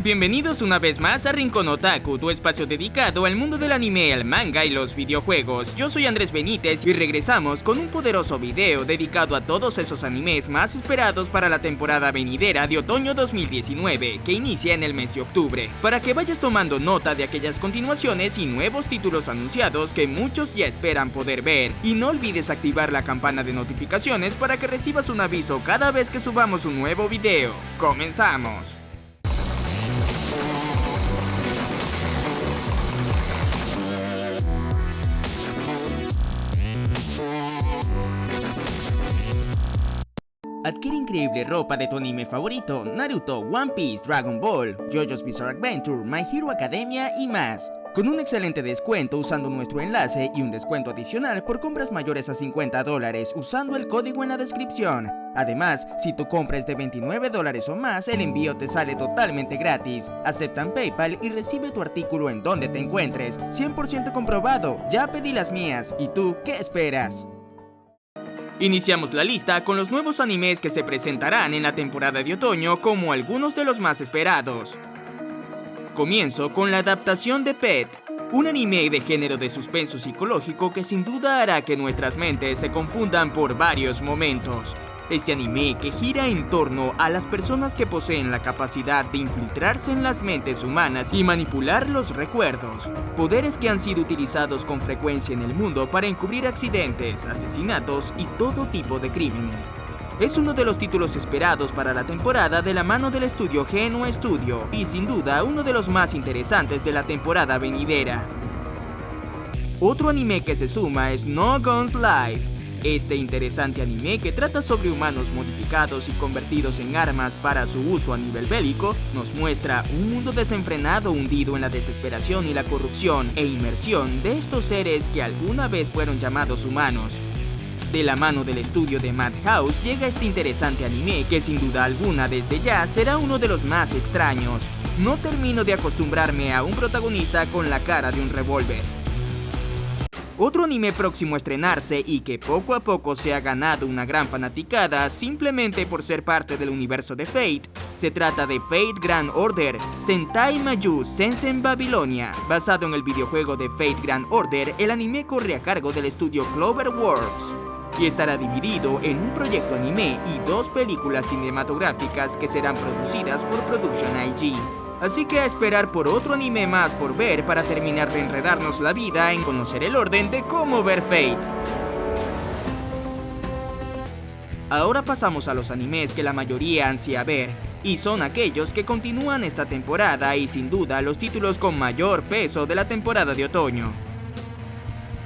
Bienvenidos una vez más a Rincón Otaku, tu espacio dedicado al mundo del anime, el manga y los videojuegos. Yo soy Andrés Benítez y regresamos con un poderoso video dedicado a todos esos animes más esperados para la temporada venidera de otoño 2019, que inicia en el mes de octubre, para que vayas tomando nota de aquellas continuaciones y nuevos títulos anunciados que muchos ya esperan poder ver. Y no olvides activar la campana de notificaciones para que recibas un aviso cada vez que subamos un nuevo video. ¡Comenzamos! Adquiere increíble ropa de tu anime favorito, Naruto, One Piece, Dragon Ball, JoJo's Bizarre Adventure, My Hero Academia y más, con un excelente descuento usando nuestro enlace y un descuento adicional por compras mayores a $50 usando el código en la descripción. Además, si tu compra es de $29 o más, el envío te sale totalmente gratis. Aceptan PayPal y recibe tu artículo en donde te encuentres, 100% comprobado. Ya pedí las mías, ¿y tú qué esperas? Iniciamos la lista con los nuevos animes que se presentarán en la temporada de otoño como algunos de los más esperados. Comienzo con la adaptación de Pet, un anime de género de suspenso psicológico que sin duda hará que nuestras mentes se confundan por varios momentos. Este anime que gira en torno a las personas que poseen la capacidad de infiltrarse en las mentes humanas y manipular los recuerdos, poderes que han sido utilizados con frecuencia en el mundo para encubrir accidentes, asesinatos y todo tipo de crímenes. Es uno de los títulos esperados para la temporada de la mano del estudio Geno Studio y sin duda uno de los más interesantes de la temporada venidera. Otro anime que se suma es No Guns Live. Este interesante anime que trata sobre humanos modificados y convertidos en armas para su uso a nivel bélico, nos muestra un mundo desenfrenado hundido en la desesperación y la corrupción e inmersión de estos seres que alguna vez fueron llamados humanos. De la mano del estudio de Madhouse llega este interesante anime que sin duda alguna desde ya será uno de los más extraños. No termino de acostumbrarme a un protagonista con la cara de un revólver. Otro anime próximo a estrenarse y que poco a poco se ha ganado una gran fanaticada simplemente por ser parte del universo de Fate, se trata de Fate Grand Order Sentai Mayu Sensen Babilonia. Basado en el videojuego de Fate Grand Order, el anime corre a cargo del estudio Cloverworks y estará dividido en un proyecto anime y 2 películas cinematográficas que serán producidas por Production IG. Así que a esperar por otro anime más por ver para terminar de enredarnos la vida en conocer el orden de cómo ver Fate. Ahora pasamos a los animes que la mayoría ansía ver, y son aquellos que continúan esta temporada y sin duda los títulos con mayor peso de la temporada de otoño.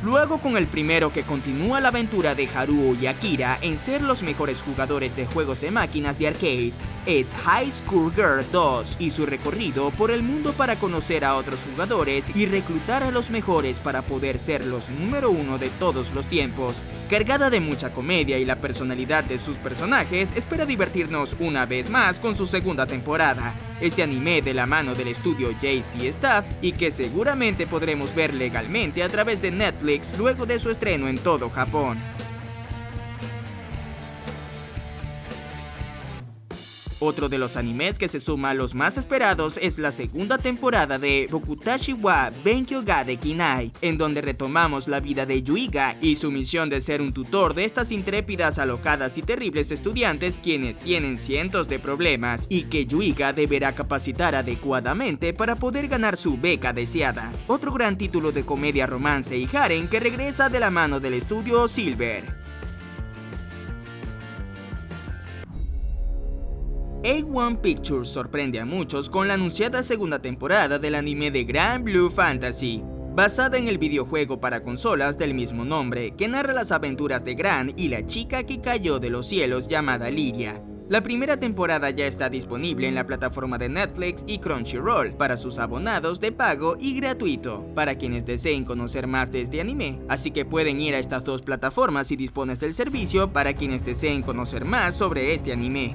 Luego con el primero que continúa la aventura de Haruo y Akira en ser los mejores jugadores de juegos de máquinas de arcade, es High School Girl 2 y su recorrido por el mundo para conocer a otros jugadores y reclutar a los mejores para poder ser los número 1 de todos los tiempos. Cargada de mucha comedia y la personalidad de sus personajes, espera divertirnos una vez más con su segunda temporada. Este anime de la mano del estudio JC Staff y que seguramente podremos ver legalmente a través de Netflix luego de su estreno en todo Japón. Otro de los animes que se suma a los más esperados es la segunda temporada de Bokutashi wa Benkyou ga Dekinai, en donde retomamos la vida de Yuiga y su misión de ser un tutor de estas intrépidas, alocadas y terribles estudiantes quienes tienen cientos de problemas y que Yuiga deberá capacitar adecuadamente para poder ganar su beca deseada. Otro gran título de comedia, romance y harem que regresa de la mano del estudio Silver. A1 Pictures sorprende a muchos con la anunciada segunda temporada del anime de Grand Blue Fantasy, basada en el videojuego para consolas del mismo nombre, que narra las aventuras de Gran y la chica que cayó de los cielos llamada Liria. La primera temporada ya está disponible en la plataforma de Netflix y Crunchyroll para sus abonados de pago y gratuito, para quienes deseen conocer más de este anime, así que pueden ir a estas 2 plataformas si dispones del servicio para quienes deseen conocer más sobre este anime.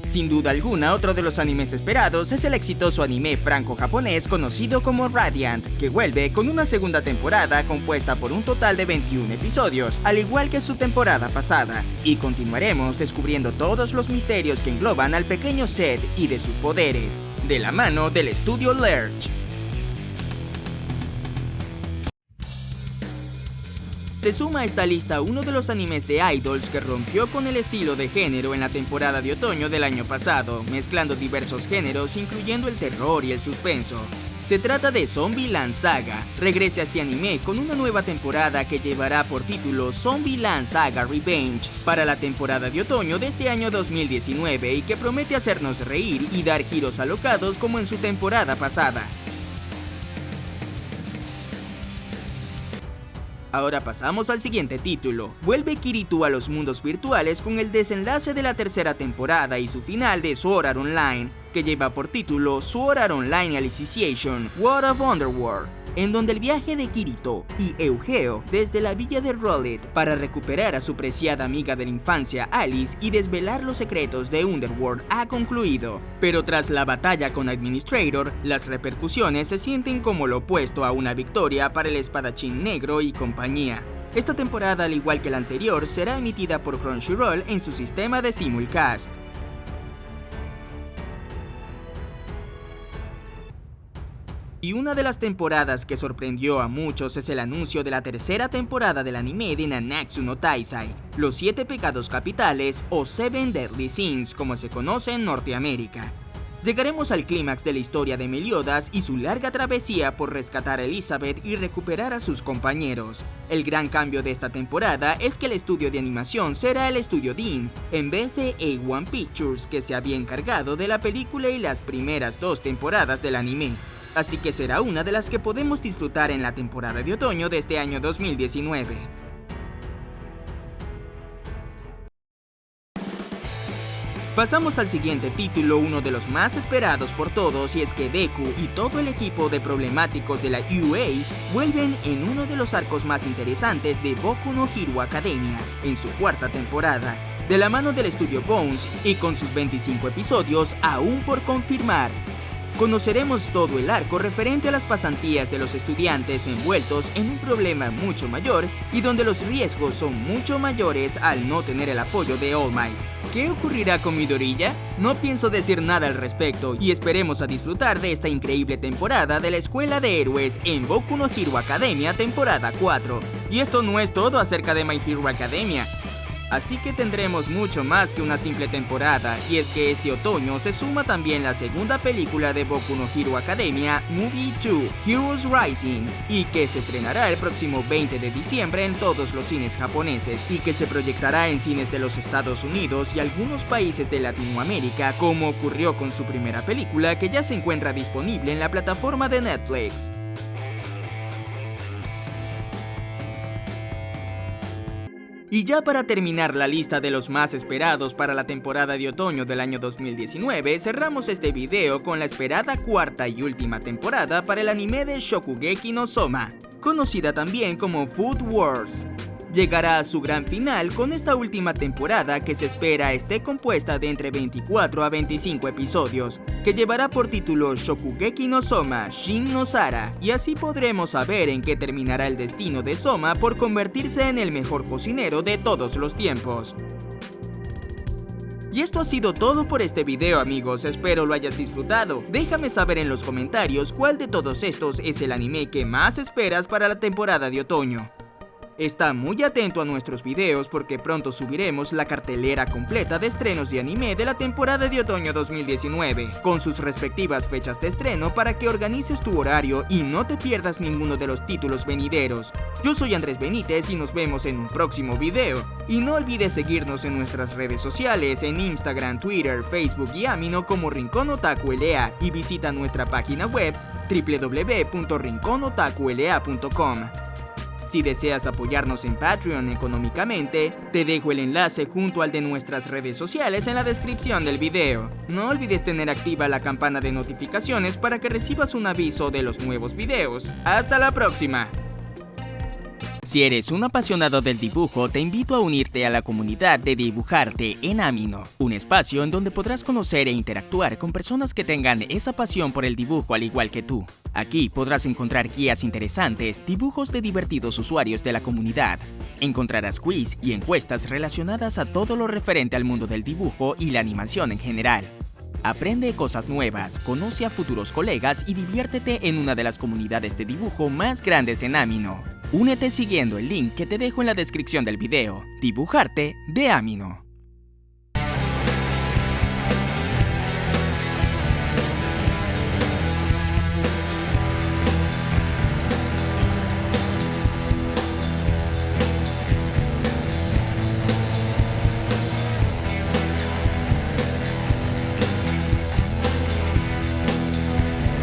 Sin duda alguna, otro de los animes esperados es el exitoso anime franco-japonés conocido como Radiant, que vuelve con una segunda temporada compuesta por un total de 21 episodios, al igual que su temporada pasada, y continuaremos descubriendo todos los misterios que engloban al pequeño Seth y de sus poderes, de la mano del estudio Lerche. Se suma a esta lista uno de los animes de idols que rompió con el estilo de género en la temporada de otoño del año pasado, mezclando diversos géneros incluyendo el terror y el suspenso. Se trata de Zombieland Saga. Regresa a este anime con una nueva temporada que llevará por título Zombieland Saga Revenge para la temporada de otoño de este año 2019 y que promete hacernos reír y dar giros alocados como en su temporada pasada. Ahora pasamos al siguiente título. Vuelve Kirito a los mundos virtuales con el desenlace de la tercera temporada y su final de Sword Art Online, que lleva por título Sword Art Online Alicization War of Underworld, en donde el viaje de Kirito y Eugeo desde la villa de Rowlet para recuperar a su preciada amiga de la infancia Alice y desvelar los secretos de Underworld ha concluido. Pero tras la batalla con Administrator, las repercusiones se sienten como lo opuesto a una victoria para el espadachín negro y compañía. Esta temporada, al igual que la anterior, será emitida por Crunchyroll en su sistema de simulcast. Y una de las temporadas que sorprendió a muchos es el anuncio de la tercera temporada del anime de Nanatsu no Taizai, Los 7 pecados capitales o Seven Deadly Sins como se conoce en Norteamérica. Llegaremos al clímax de la historia de Meliodas y su larga travesía por rescatar a Elizabeth y recuperar a sus compañeros. El gran cambio de esta temporada es que el estudio de animación será el estudio Dean, en vez de A1 Pictures, que se había encargado de la película y las primeras 2 temporadas del anime. Así que será una de las que podemos disfrutar en la temporada de otoño de este año 2019. Pasamos al siguiente título, uno de los más esperados por todos, y es que Deku y todo el equipo de problemáticos de la UA vuelven en uno de los arcos más interesantes de Boku no Hero Academia, en su 4ª temporada, de la mano del estudio Bones y con sus 25 episodios aún por confirmar. Conoceremos todo el arco referente a las pasantías de los estudiantes envueltos en un problema mucho mayor y donde los riesgos son mucho mayores al no tener el apoyo de All Might. ¿Qué ocurrirá con Midoriya? No pienso decir nada al respecto y esperemos a disfrutar de esta increíble temporada de la Escuela de Héroes en Boku no Hero Academia temporada 4. Y esto no es todo acerca de My Hero Academia. Así que tendremos mucho más que una simple temporada, y es que este otoño se suma también la segunda película de Boku no Hero Academia, Movie 2, Heroes Rising, y que se estrenará el próximo 20 de diciembre en todos los cines japoneses, y que se proyectará en cines de los Estados Unidos y algunos países de Latinoamérica, como ocurrió con su primera película que ya se encuentra disponible en la plataforma de Netflix. Y ya para terminar la lista de los más esperados para la temporada de otoño del año 2019, cerramos este video con la esperada 4ª y última temporada para el anime de Shokugeki no Soma, conocida también como Food Wars. Llegará a su gran final con esta última temporada que se espera esté compuesta de entre 24 a 25 episodios, que llevará por título Shokugeki no Soma Shin no Sara, y así podremos saber en qué terminará el destino de Soma por convertirse en el mejor cocinero de todos los tiempos. Y esto ha sido todo por este video, amigos, espero lo hayas disfrutado. Déjame saber en los comentarios cuál de todos estos es el anime que más esperas para la temporada de otoño. Está muy atento a nuestros videos porque pronto subiremos la cartelera completa de estrenos de anime de la temporada de otoño 2019, con sus respectivas fechas de estreno para que organices tu horario y no te pierdas ninguno de los títulos venideros. Yo soy Andrés Benítez y nos vemos en un próximo video. Y no olvides seguirnos en nuestras redes sociales, en Instagram, Twitter, Facebook y Amino como Rincón Otaku LA, y visita nuestra página web www.rinconotakula.com. Si deseas apoyarnos en Patreon económicamente, te dejo el enlace junto al de nuestras redes sociales en la descripción del video. No olvides tener activa la campana de notificaciones para que recibas un aviso de los nuevos videos. ¡Hasta la próxima! Si eres un apasionado del dibujo, te invito a unirte a la comunidad de Dibujarte en Amino, un espacio en donde podrás conocer e interactuar con personas que tengan esa pasión por el dibujo al igual que tú. Aquí podrás encontrar guías interesantes, dibujos de divertidos usuarios de la comunidad. Encontrarás quiz y encuestas relacionadas a todo lo referente al mundo del dibujo y la animación en general. Aprende cosas nuevas, conoce a futuros colegas y diviértete en una de las comunidades de dibujo más grandes en Amino. Únete siguiendo el link que te dejo en la descripción del video. Dibujarte de Amino.